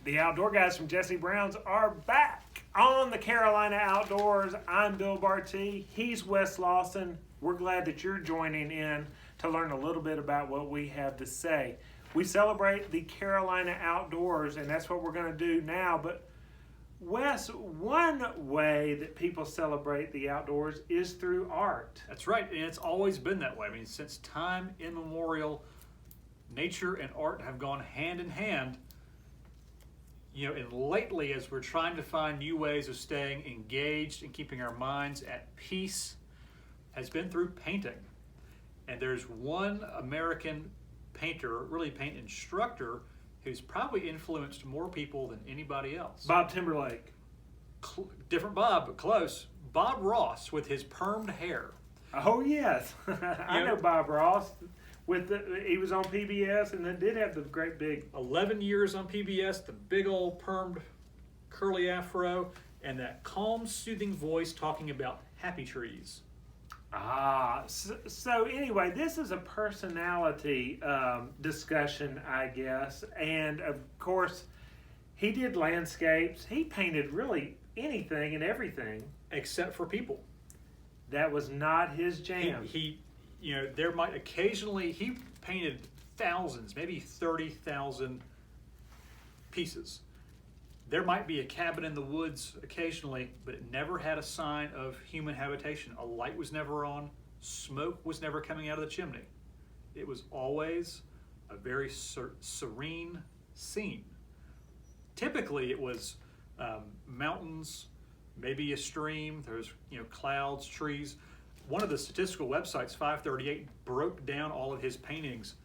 The Outdoor Guys from Jesse Brown's are back on the Carolina Outdoors. I'm Bill Barty. He's Wes Lawson. We're glad that you're joining in to learn a little bit about what we have to say. We celebrate the Carolina Outdoors, and that's what we're going to do now. But Wes, one way that people celebrate the outdoors is through art. That's right, and it's always been that way. I mean, since time immemorial, nature and art have gone hand in hand. You know, and lately, as we're trying to find new ways of staying engaged and keeping our minds at peace, has been through painting. And there's one American painter, really paint instructor, who's probably influenced more people than anybody else. Bob Timberlake. Different Bob, but close. Bob Ross with his permed hair. Oh, yes. I know Bob Ross. He was on PBS and then did have the great big 11 years on PBS, the big old permed curly afro, and that calm, soothing voice talking about happy trees. So anyway, this is a personality discussion, I guess. And of course, he did landscapes. He painted really anything and everything. Except for people. That was not his jam. He you know, there might occasionally, he painted thousands, maybe 30,000 pieces. There might be a cabin in the woods occasionally, but it never had a sign of human habitation. A light was never on. Smoke was never coming out of the chimney. It was always a very serene scene. Typically, it was mountains, maybe a stream. There's clouds, trees. One of the statistical websites, 538, broke down all of his paintings,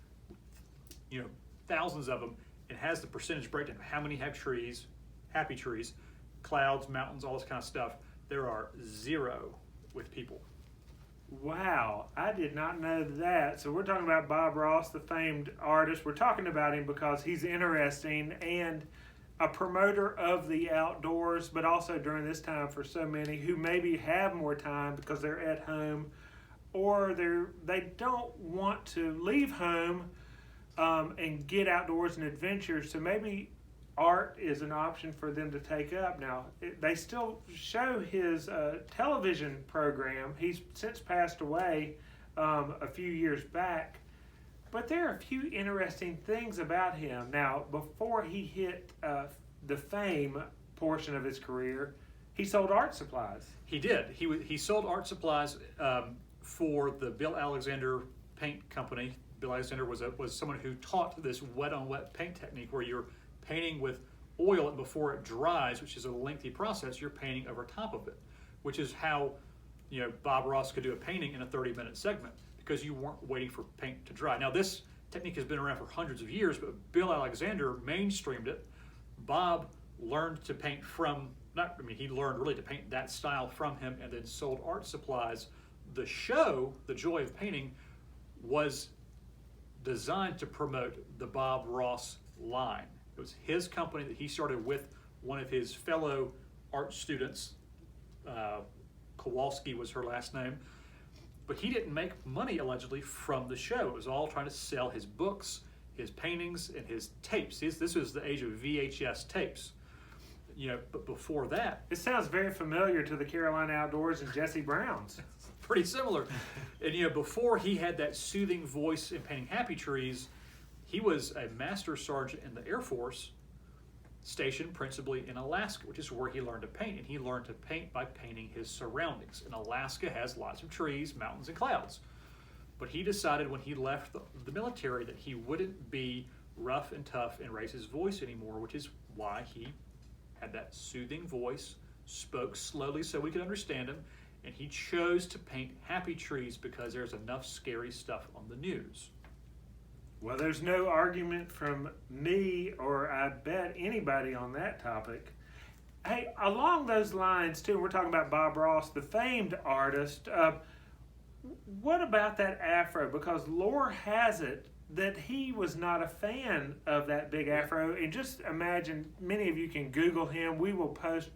thousands of them, and has the percentage breakdown of how many have trees, happy trees, clouds, mountains, all this kind of stuff. There are 0 with people. Wow, I did not know that. So we're talking about Bob Ross, the famed artist. We're talking about him because he's interesting and a promoter of the outdoors, but also during this time for so many who maybe have more time because they're at home or they don't want to leave home and get outdoors and adventure. So maybe art is an option for them to take up. Now, they still show his television program. He's since passed away a few years back. But there are a few interesting things about him. Now, before he hit the fame portion of his career, he sold art supplies. He did. He sold art supplies for the Bill Alexander Paint Company. Bill Alexander was someone who taught this wet-on-wet paint technique where you're painting with oil, and before it dries, which is a lengthy process, you're painting over top of it, which is how Bob Ross could do a painting in a 30-minute segment, because you weren't waiting for paint to dry. Now, this technique has been around for hundreds of years, but Bill Alexander mainstreamed it. Bob learned to paint he learned really to paint that style from him and then sold art supplies. The show, The Joy of Painting, was designed to promote the Bob Ross line. It was his company that he started with one of his fellow art students. Kowalski was her last name. But he didn't make money, allegedly, from the show. It was all trying to sell his books, his paintings, and his tapes. This was the age of VHS tapes. But before that... It sounds very familiar to the Carolina Outdoors and Jesse Brown's. Pretty similar. And, before he had that soothing voice in painting happy trees, he was a master sergeant in the Air Force, stationed principally in Alaska, which is where he learned to paint. And he learned to paint by painting his surroundings. And Alaska has lots of trees, mountains, and clouds. But he decided when he left the military that he wouldn't be rough and tough and raise his voice anymore, which is why he had that soothing voice, spoke slowly so we could understand him, and he chose to paint happy trees because there's enough scary stuff on the news. Well, there's no argument from me or I bet anybody on that topic. Hey, along those lines, too, we're talking about Bob Ross, the famed artist. What about that afro? Because lore has it that he was not a fan of that big afro. And just imagine, many of you can Google him. We will post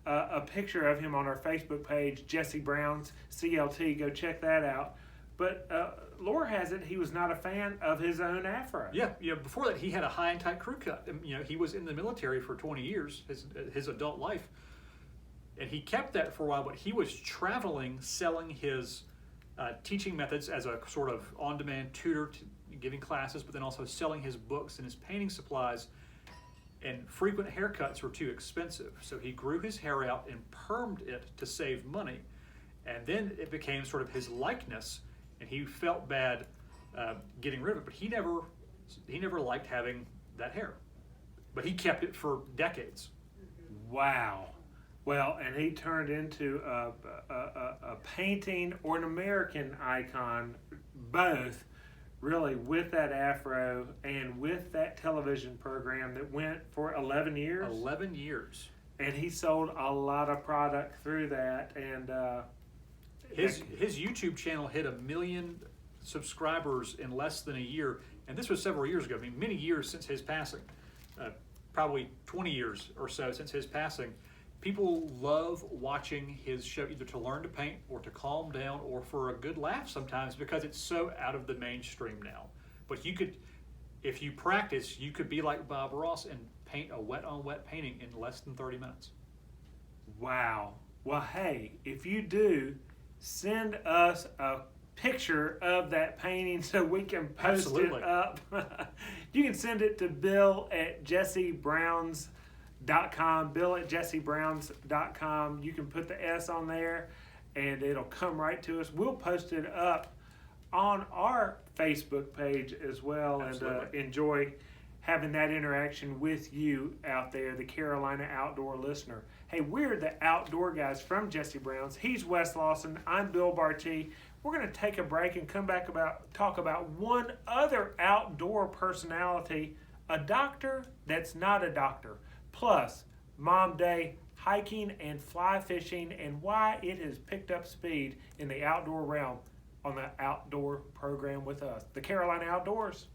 a picture of him on our Facebook page, Jesse Brown's CLT. Go check that out. But lore has it he was not a fan of his own afro. Yeah, before that, he had a high and tight crew cut. He was in the military for 20 years, his adult life. And he kept that for a while, but he was traveling, selling his teaching methods as a sort of on-demand tutor, giving classes, but then also selling his books and his painting supplies. And frequent haircuts were too expensive, so he grew his hair out and permed it to save money. And then it became sort of his likeness, and he felt bad getting rid of it. But he never liked having that hair, but he kept it for decades. Wow. Well, and he turned into a painting or an American icon, both, really, with that afro and with that television program that went for 11 years. 11 years. And he sold a lot of product through that. And his YouTube channel hit 1 million subscribers in less than a year. And this was several years ago. I mean, many years since his passing. Probably 20 years or so since his passing. People love watching his show, either to learn to paint or to calm down or for a good laugh sometimes, because it's so out of the mainstream now. But if you practice, you could be like Bob Ross and paint a wet-on-wet painting in less than 30 minutes. Wow. Well, hey, if you do, send us a picture of that painting so we can post Absolutely. it up. You can send it to Bill at jessebrowns.com, Bill at jessebrowns.com. You can put the S on there and it'll come right to us. We'll post it up on our Facebook page as well. Absolutely. And enjoy having that interaction with you out there, the Carolina Outdoor listener. Hey, we're the Outdoor Guys from Jesse Browns. He's Wes Lawson. I'm Bill Barty. We're going to take a break and come back talk about one other outdoor personality, a doctor that's not a doctor. Plus, Mom Day, hiking and fly fishing, and why it has picked up speed in the outdoor realm on the outdoor program with us, the Carolina Outdoors.